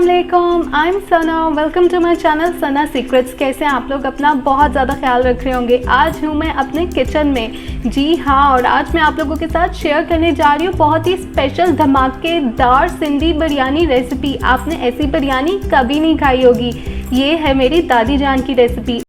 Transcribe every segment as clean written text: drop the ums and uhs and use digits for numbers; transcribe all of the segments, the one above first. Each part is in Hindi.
अस्सलामुअलैकुम, I am Sana. Welcome to my channel Sana secrets. कैसे हैं आप लोग? अपना बहुत ज़्यादा ख्याल रख रहे होंगे। आज हूँ मैं अपने किचन में, जी हाँ, और आज मैं आप लोगों के साथ शेयर करने जा रही हूँ बहुत ही स्पेशल धमाकेदार सिंधी बिरयानी रेसिपी। आपने ऐसी बिरयानी कभी नहीं खाई होगी। ये है मेरी दादी जान की रेसिपी।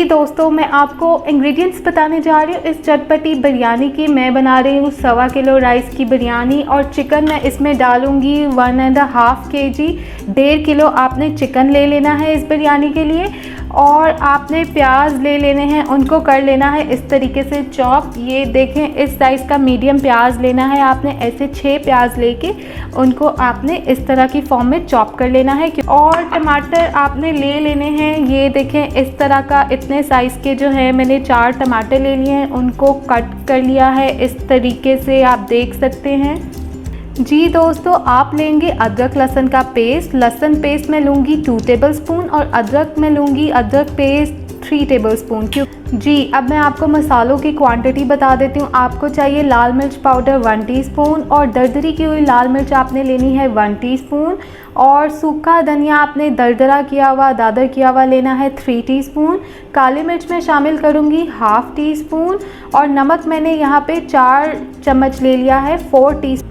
दोस्तों, मैं आपको इंग्रेडिएंट्स बताने जा रही हूँ इस चटपटी बिरयानी की। मैं बना रही हूँ 1.25 किलो राइस की बिरयानी और चिकन मैं इसमें डालूँगी 1.5 kg। 1.5 किलो आपने चिकन ले लेना है इस बिरयानी के लिए। और आपने प्याज ले लेने हैं, उनको कर लेना है इस तरीके से चॉप। ये देखें, इस साइज़ का मीडियम प्याज लेना है आपने। ऐसे 6 प्याज लेके उनको आपने इस तरह की फॉर्म में चॉप कर लेना है। और टमाटर आपने ले लेने हैं, ये देखें इस तरह का, इतने साइज़ के जो है मैंने 4 टमाटर ले लिए हैं, उनको कट कर लिया है इस तरीके से, आप देख सकते हैं। जी दोस्तों, आप लेंगे अदरक लहसुन का पेस्ट। लहसुन पेस्ट मैं लूँगी 2 टेबलस्पून और अदरक मैं लूँगी अदरक पेस्ट 3 टेबलस्पून। क्यों जी, अब मैं आपको मसालों की क्वांटिटी बता देती हूँ। आपको चाहिए लाल मिर्च पाउडर 1 टीस्पून और दरदरी की हुई लाल मिर्च आपने लेनी है 1 टीस्पून। और सूखा धनिया आपने दरदरा किया हुआ, दादर किया हुआ लेना है 3 टीस्पून। काली मिर्च मैं शामिल करूँगी 1/2 टीस्पून और नमक मैंने यहाँ पे 4 चम्मच ले लिया है, 4 टीस्पून।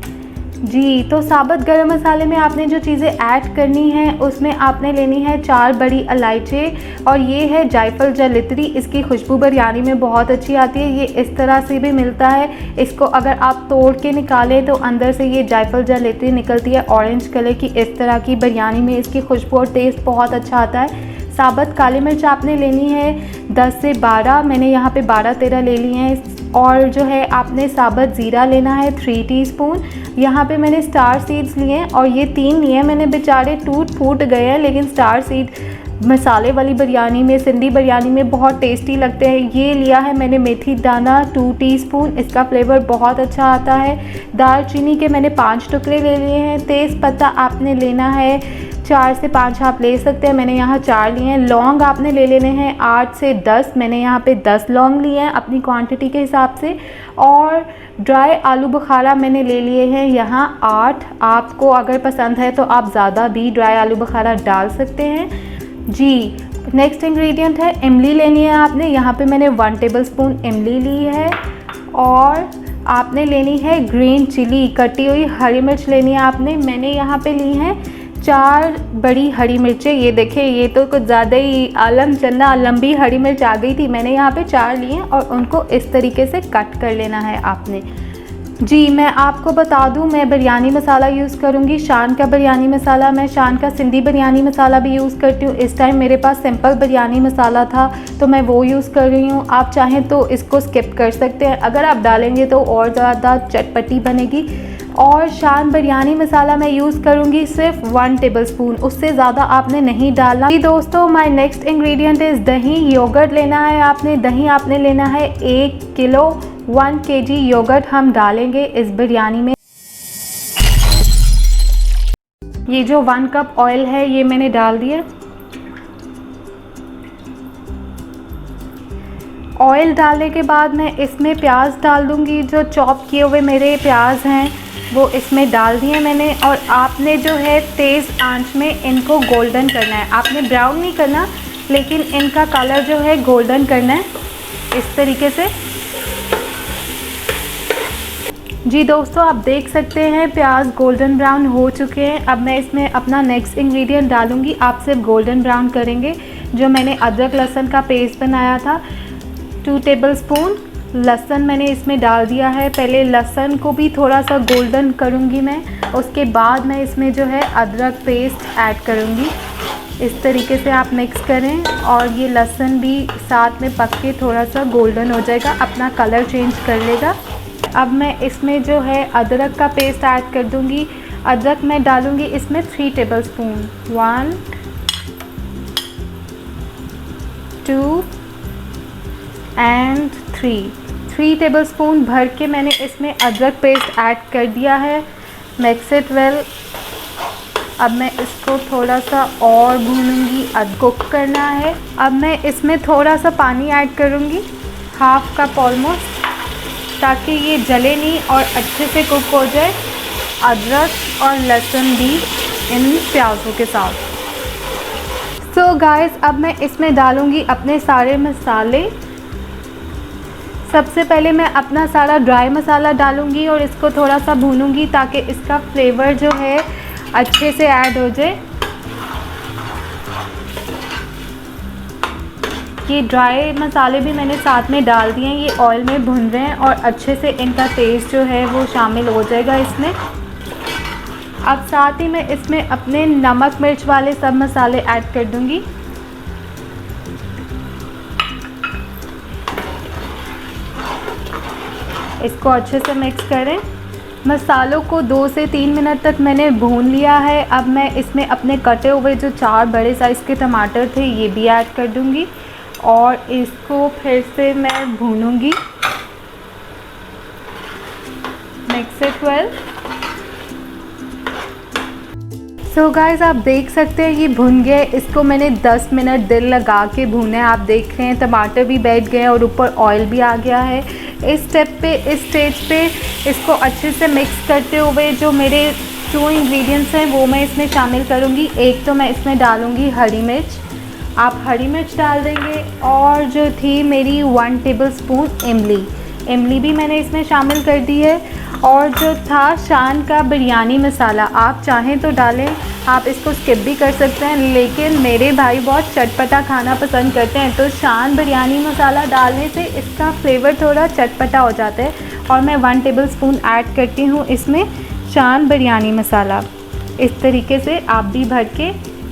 जी, तो साबुत गरम मसाले में आपने जो चीज़ें ऐड करनी है उसमें आपने लेनी है 4 बड़ी इलायची और ये है जायफल जावित्री। इसकी खुशबू बिरयानी में बहुत अच्छी आती है। ये इस तरह से भी मिलता है। इसको अगर आप तोड़ के निकालें तो अंदर से ये जायफल जावित्री निकलती है ऑरेंज कलर की। इस तरह की बिरयानी में इसकी खुशबू और टेस्ट बहुत अच्छा आता है। साबुत काली मिर्च आपने लेनी है 10 से 12, मैंने यहाँ पे 12-13 ले ली हैं। और जो है आपने साबुत ज़ीरा लेना है 3 टीस्पून। यहाँ पे मैंने स्टार सीड्स लिए हैं और ये 3 लिए मैंने, बेचारे टूट फूट गए हैं, लेकिन स्टार सीड मसाले वाली बिरयानी में, सिंधी बिरयानी में बहुत टेस्टी लगते हैं। ये लिया है मैंने मेथी दाना 2 टीस्पून, इसका फ्लेवर बहुत अच्छा आता है। दालचीनी के मैंने 5 टुकड़े ले लिए हैं। तेज़ पत्ता आपने लेना है 4 से 5 आप ले सकते हैं, मैंने यहाँ 4 लिए हैं। लौंग आपने ले लेने हैं 8 से 10, मैंने यहाँ पे 10 लौंग लिए हैं अपनी क्वांटिटी के हिसाब से। और ड्राई आलू बुखारा मैंने ले लिए हैं यहाँ 8। आपको अगर पसंद है तो आप ज़्यादा भी ड्राई आलू बुखारा डाल सकते हैं। जी, नेक्स्ट इंग्रेडिएंट है इमली लेनी है आपने। यहाँ पे मैंने 1 टेबलस्पून इमली ली है। और आपने लेनी है ग्रीन चिली, कटी हुई हरी मिर्च लेनी है आपने। मैंने यहाँ पे ली हैं 4 बड़ी हरी मिर्चें। ये देखें, ये तो कुछ ज़्यादा ही आलम चन्ना लंबी हरी मिर्च आ गई थी। मैंने यहाँ पे 4 लिए हैं और उनको इस तरीके से कट कर लेना है आपने। जी, मैं आपको बता दूं, मैं बिरयानी मसाला यूज़ करूंगी शान का बिरयानी मसाला। मैं शान का सिंधी बिरयानी मसाला भी यूज़ करती हूँ। इस टाइम मेरे पास सिंपल बिरयानी मसाला था तो मैं वो यूज़ कर रही हूँ। आप चाहें तो इसको स्किप कर सकते हैं, अगर आप डालेंगे तो और ज़्यादा चटपटी बनेगी। और शान बिरयानी मसाला मैं यूज़ करूँगी सिर्फ 1 टेबलस्पून, उससे ज़्यादा आपने नहीं डालना। जी दोस्तों, माय नेक्स्ट इंग्रेडिएंट इज़ दही। योगर्ट लेना है आपने। दही आपने लेना है 1 किलो। 1 kg योगर्ट हम डालेंगे इस बिरयानी में। ये जो 1 कप ऑयल है ये मैंने डाल दिया। ऑयल डालने के बाद मैं इसमें प्याज डाल दूंगी। जो चॉप किए हुए मेरे प्याज हैं वो इसमें डाल दिए मैंने। और आपने जो है तेज़ आंच में इनको गोल्डन करना है। आपने ब्राउन नहीं करना, लेकिन इनका कलर जो है गोल्डन करना है इस तरीके से। जी दोस्तों, आप देख सकते हैं प्याज गोल्डन ब्राउन हो चुके हैं। अब मैं इसमें अपना नेक्स्ट इंग्रेडिएंट डालूंगी। आप सिर्फ गोल्डन ब्राउन करेंगे। जो मैंने अदरक लहसुन का पेस्ट बनाया था 2 टेबलस्पून लहसुन मैंने इसमें डाल दिया है। पहले लहसुन को भी थोड़ा सा गोल्डन करूंगी मैं, उसके बाद मैं इसमें जो है अदरक पेस्ट ऐड करूंगी। इस तरीके से आप मिक्स करें और ये लहसुन भी साथ में पक के थोड़ा सा गोल्डन हो जाएगा, अपना कलर चेंज कर लेगा। अब मैं इसमें जो है अदरक का पेस्ट ऐड कर दूंगी। अदरक मैं डालूंगी इसमें 3 टेबलस्पून, 1 2 एंड 3 टेबलस्पून भर के मैंने इसमें अदरक पेस्ट ऐड कर दिया है। Mix it well. अब मैं इसको थोड़ा सा और भूनूंगी, कुक करना है। अब मैं इसमें थोड़ा सा पानी ऐड करूंगी, 1/2 कप ऑलमोस्ट, ताकि ये जले नहीं और अच्छे से कुक हो जाए। अदरक और लहसुन भी इन प्याज़ों के साथ। सो गाइस, अब मैं इसमें डालूँगी अपने सारे मसाले। सबसे पहले मैं अपना सारा ड्राई मसाला डालूँगी और इसको थोड़ा सा भूनूँगी ताकि इसका फ्लेवर जो है अच्छे से ऐड हो जाए। ये ड्राई मसाले भी मैंने साथ में डाल दिए हैं, ये ऑयल में भुन रहे हैं और अच्छे से इनका टेस्ट जो है वो शामिल हो जाएगा इसमें। अब साथ ही मैं इसमें अपने नमक मिर्च वाले सब मसाले ऐड कर दूंगी। इसको अच्छे से मिक्स करें। मसालों को 2 से 3 मिनट तक मैंने भून लिया है। अब मैं इसमें अपने कटे हुए जो 4 बड़े साइज़ के टमाटर थे ये भी ऐड कर दूंगी और इसको फिर से मैं भूनूंगी। Mix it well. So guys, आप देख सकते हैं ये भुन गए। इसको मैंने 10 मिनट दिल लगा के भूना है। आप देख रहे हैं टमाटर भी बैठ गए और ऊपर ऑयल भी आ गया है। इस स्टेज पे इसको अच्छे से मिक्स करते हुए जो मेरे 2 इंग्रेडिएंट्स हैं वो मैं इसमें शामिल करूँगी। एक तो मैं इसमें डालूँगी हरी मिर्च, आप हरी मिर्च डाल देंगे, और जो थी मेरी 1 टेबलस्पून इमली भी मैंने इसमें शामिल कर दी है। और जो था शान का बिरयानी मसाला, आप चाहें तो डालें, आप इसको स्किप भी कर सकते हैं, लेकिन मेरे भाई बहुत चटपटा खाना पसंद करते हैं तो शान बिरयानी मसाला डालने से इसका फ्लेवर थोड़ा चटपटा हो जाता है। और मैं 1 टेबलस्पून ऐड करती हूँ इसमें शान बिरयानी मसाला। इस तरीके से आप भी भर के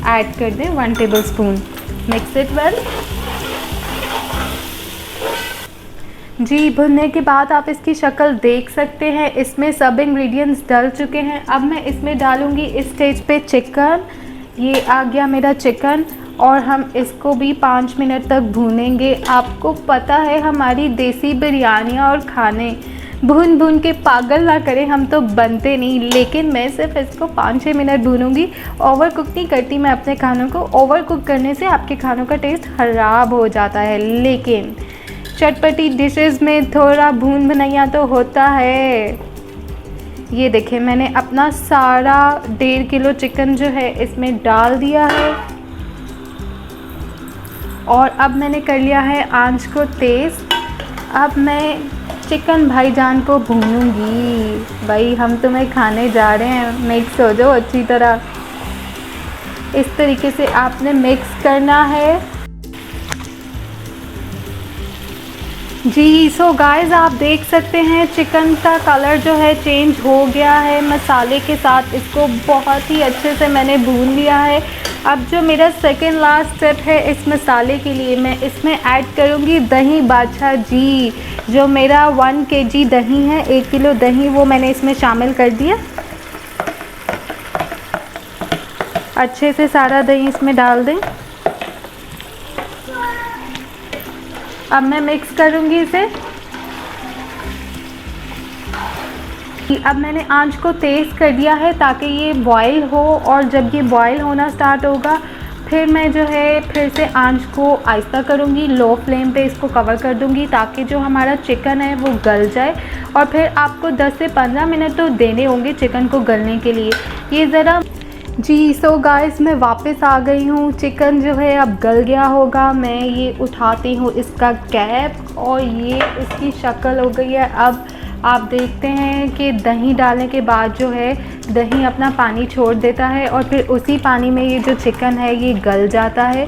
ऐड कर दें 1 टेबलस्पून। Mix it well. जी, भुनने के बाद आप इसकी शक्ल देख सकते हैं, इसमें सब इंग्रेडिएंट्स डल चुके हैं। अब मैं इसमें डालूँगी इस स्टेज पे चिकन। ये आ गया मेरा चिकन और हम इसको भी 5 मिनट तक भूनेंगे। आपको पता है हमारी देसी बिरयानियाँ और खाने भून भून के पागल ना करें, हम तो बनते नहीं, लेकिन मैं सिर्फ इसको 5-6 मिनट भूनूंगी। ओवर कुक नहीं करती मैं अपने खानों को। ओवर कुक करने से आपके खानों का टेस्ट ख़राब हो जाता है, लेकिन चटपटी डिशेस में थोड़ा भून भुनैया तो होता है। ये देखें, मैंने अपना सारा 1.5 किलो चिकन जो है इसमें डाल दिया है और अब मैंने कर लिया है आंच को तेज़। अब मैं चिकन भाईजान को भूनूंगी। भाई, हम तुम्हें खाने जा रहे हैं, मिक्स हो जाओ अच्छी तरह। इस तरीके से आपने मिक्स करना है। जी, सो गाइस, आप देख सकते हैं चिकन का कलर जो है चेंज हो गया है मसाले के साथ। इसको बहुत ही अच्छे से मैंने भून लिया है। अब जो मेरा सेकेंड लास्ट स्टेप है इस मसाले के लिए, मैं इसमें ऐड करूँगी दही बादशाह जी। जो मेरा 1 kg दही है, 1 किलो दही, वो मैंने इसमें शामिल कर दिया। अच्छे से सारा दही इसमें डाल दें। अब मैं मिक्स करूँगी इसे। अब मैंने आंच को तेज़ कर दिया है ताकि ये बॉईल हो, और जब ये बॉईल होना स्टार्ट होगा फिर मैं जो है फिर से आंच को आहिस्ता करूँगी। लो फ्लेम पे इसको कवर कर दूँगी ताकि जो हमारा चिकन है वो गल जाए, और फिर आपको 10 से 15 मिनट तो देने होंगे चिकन को गलने के लिए। ये ज़रा जी, सो गाइस, मैं वापस आ गई हूँ। चिकन जो है अब गल गया होगा। मैं ये उठाती हूँ इसका कैप और ये इसकी शक्ल हो गई है। अब आप देखते हैं कि दही डालने के बाद जो है दही अपना पानी छोड़ देता है और फिर उसी पानी में ये जो चिकन है ये गल जाता है।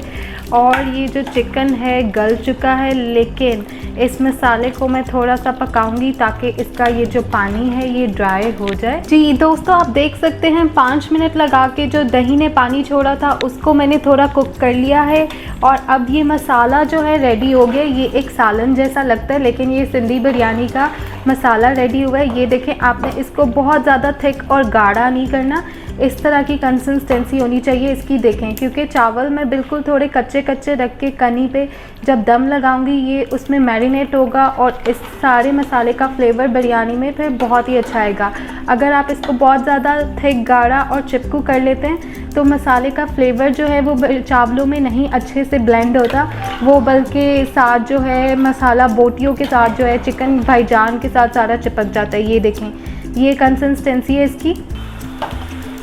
और ये जो चिकन है गल चुका है, लेकिन इस मसाले को मैं थोड़ा सा पकाऊंगी ताकि इसका ये जो पानी है ये ड्राई हो जाए। जी दोस्तों, आप देख सकते हैं 5 मिनट लगा के जो दही ने पानी छोड़ा था उसको मैंने थोड़ा कुक कर लिया है और अब ये मसाला जो है रेडी हो गया। ये एक सालन जैसा लगता है, लेकिन ये सिंधी बिरयानी का मसाला रेडी हुआ है। ये देखें, आपने इसको बहुत ज़्यादा थिक और गाढ़ा नहीं करना, इस तरह की कंसिस्टेंसी होनी चाहिए इसकी। देखें, क्योंकि चावल मैं बिल्कुल थोड़े कच्चे कच्चे रख के कनी पे जब दम लगाऊंगी ये उसमें मैरिनेट होगा और इस सारे मसाले का फ्लेवर बिरयानी में फिर बहुत ही अच्छा आएगा। अगर आप इसको बहुत ज़्यादा थिक, गाढ़ा और चिपकू कर लेते हैं तो मसाले का फ्लेवर जो है वो चावलों में नहीं अच्छे से ब्लेंड होता, वो बल्कि साथ जो है मसाला बोटियों के साथ जो है चिकन भाईजान के साथ सारा चिपक जाता है। ये देखें, ये कंसिस्टेंसी है इसकी।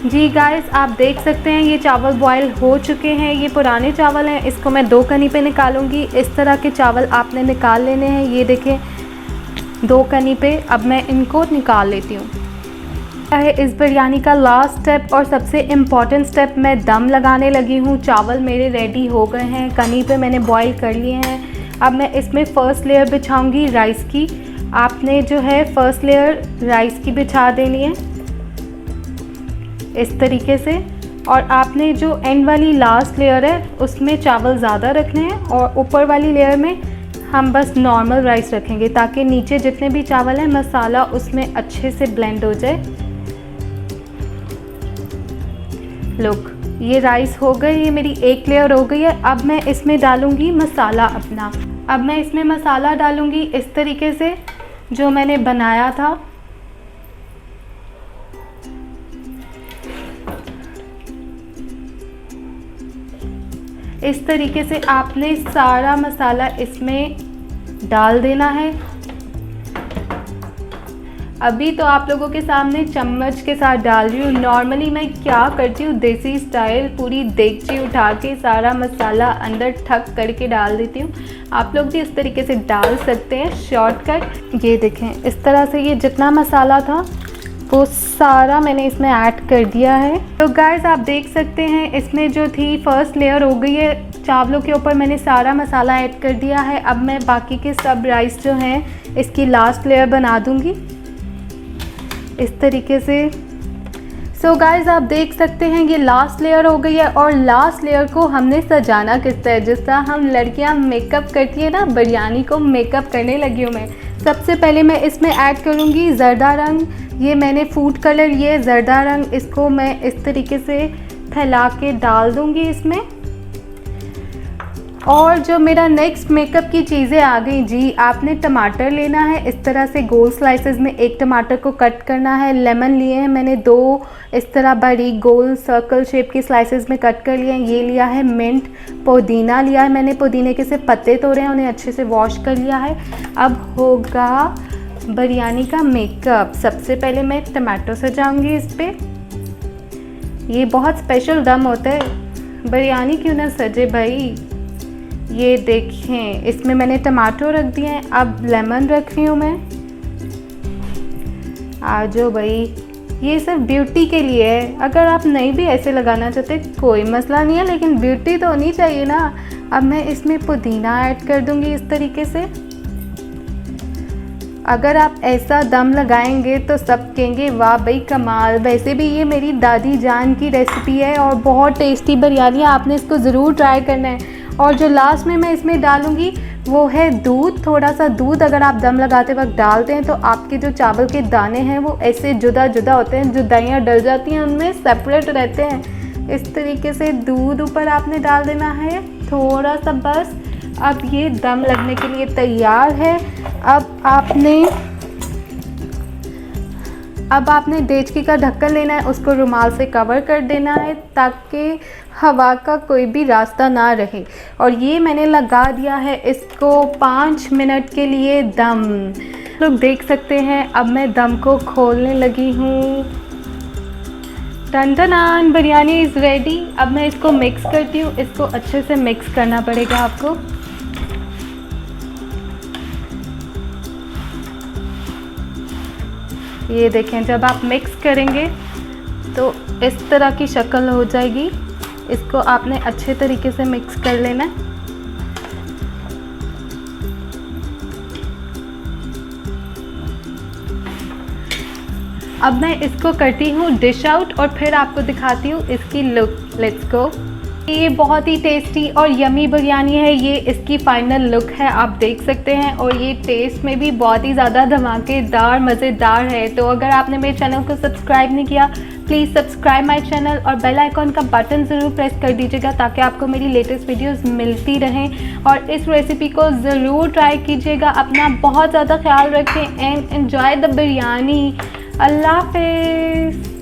जी गाइस, आप देख सकते हैं ये चावल बॉयल हो चुके हैं। ये पुराने चावल हैं, इसको मैं 2 कनी पे निकालूंगी। इस तरह के चावल आपने निकाल लेने हैं। ये देखें 2 कनी पे। अब मैं इनको निकाल लेती हूँ। है इस बिरयानी का लास्ट स्टेप और सबसे इम्पॉर्टेंट स्टेप, मैं दम लगाने लगी हूँ। चावल मेरे रेडी हो गए हैं, कनी पे मैंने बॉईल कर लिए हैं। अब मैं इसमें फ़र्स्ट लेयर बिछाऊंगी राइस की। आपने जो है फ़र्स्ट लेयर राइस की बिछा देनी है इस तरीके से। और आपने जो एंड वाली लास्ट लेयर है उसमें चावल ज़्यादा रखने हैं और ऊपर वाली लेयर में हम बस नॉर्मल राइस रखेंगे, ताकि नीचे जितने भी चावल हैं मसाला उसमें अच्छे से ब्लेंड हो जाए। लुक, ये राइस हो गई, ये मेरी 1 लेयर हो गई है। अब मैं इसमें डालूँगी मसाला अपना। अब मैं इसमें मसाला डालूँगी इस तरीके से जो मैंने बनाया था। इस तरीके से आपने सारा मसाला इसमें डाल देना है। अभी तो आप लोगों के सामने चम्मच के साथ डाल रही हूँ। नॉर्मली मैं क्या करती हूँ, देसी स्टाइल पूरी देगची उठा के सारा मसाला अंदर ठक करके डाल देती हूँ। आप लोग भी इस तरीके से डाल सकते हैं शॉर्टकट। ये देखें इस तरह से ये जितना मसाला था वो सारा मैंने इसमें ऐड कर दिया है। तो गाइस आप देख सकते हैं इसमें जो थी फर्स्ट लेयर हो गई है। चावलों के ऊपर मैंने सारा मसाला ऐड कर दिया है। अब मैं बाकी के सब राइस जो हैं इसकी लास्ट लेयर बना दूँगी इस तरीके से। सो गाइस आप देख सकते हैं ये लास्ट लेयर हो गई है। और लास्ट लेयर को हमने सजाना किस तरह, जिस तरह हम लड़कियां मेकअप करती है ना, बिरयानी को मेकअप करने लगी हूँ मैं। सबसे पहले मैं इसमें ऐड करूँगी ज़र्दा रंग। ये मैंने फूड कलर, ये ज़र्दा रंग, इसको मैं इस तरीके से फैला के डाल दूँगी इसमें। और जो मेरा नेक्स्ट मेकअप की चीज़ें आ गई जी, आपने टमाटर लेना है इस तरह से गोल स्लाइसेस में। 1 टमाटर को कट करना है। लेमन लिए हैं मैंने 2 इस तरह बारीक गोल सर्कल शेप के स्लाइसेस में कट कर लिए हैं। ये लिया है मिंट। पुदीना लिया है मैंने, पुदीने के से पत्ते तोड़े हैं, उन्हें अच्छे से वॉश कर लिया है। अब होगा बिरयानी का मेकअप। सबसे पहले मैं टमाटो सजाऊंगी इस पर। ये बहुत स्पेशल दम होता है, बिरयानी क्यों ना सजे भाई। ये देखें इसमें मैंने टमाटो रख दिए हैं। अब लेमन रख रही हूँ मैं। आ जाओ भाई, ये सिर्फ ब्यूटी के लिए है। अगर आप नहीं भी ऐसे लगाना चाहते कोई मसला नहीं है, लेकिन ब्यूटी तो होनी चाहिए ना। अब मैं इसमें पुदीना ऐड कर दूँगी इस तरीके से। अगर आप ऐसा दम लगाएंगे तो सब कहेंगे वाह भाई कमाल। वैसे भी ये मेरी दादी जान की रेसिपी है और बहुत टेस्टी बिरयानी है, आपने इसको ज़रूर ट्राई करना है। और जो लास्ट में मैं इसमें डालूँगी वो है दूध। थोड़ा सा दूध अगर आप दम लगाते वक्त डालते हैं तो आपके जो चावल के दाने हैं वो ऐसे जुदा जुदा होते हैं, जुदाइयाँ डल जाती हैं, उनमें सेपरेट रहते हैं। इस तरीके से दूध ऊपर आपने डाल देना है थोड़ा सा बस। अब ये दम लगने के लिए तैयार है। अब आपने डेचकी का ढक्कन लेना है, उसको रुमाल से कवर कर देना है ताकि हवा का कोई भी रास्ता ना रहे। और ये मैंने लगा दिया है इसको 5 मिनट के लिए दम। लोग देख सकते हैं अब मैं दम को खोलने लगी हूँ। टन टनान, बिरयानी इज़ रेडी। अब मैं इसको मिक्स करती हूँ। इसको अच्छे से मिक्स करना पड़ेगा आपको। ये देखें जब आप मिक्स करेंगे तो इस तरह की शक्ल हो जाएगी। इसको आपने अच्छे तरीके से मिक्स कर लेना है। अब मैं इसको करती हूँ डिश आउट और फिर आपको दिखाती हूँ इसकी लुक। Let's go. ये बहुत ही टेस्टी और यमी बिरयानी है। ये इसकी फाइनल लुक है, आप देख सकते हैं। और ये टेस्ट में भी बहुत ही ज़्यादा धमाकेदार मज़ेदार है। तो अगर आपने मेरे चैनल को सब्सक्राइब नहीं किया प्लीज़ सब्सक्राइब माय चैनल और बेल आइकॉन का बटन ज़रूर प्रेस कर दीजिएगा ताकि आपको मेरी लेटेस्ट वीडियोस मिलती रहें। और इस रेसिपी को ज़रूर ट्राई कीजिएगा। अपना बहुत ज़्यादा ख्याल रखें एंड एन्जॉय द बिरयानी। अल्लाह हाफ़िज़।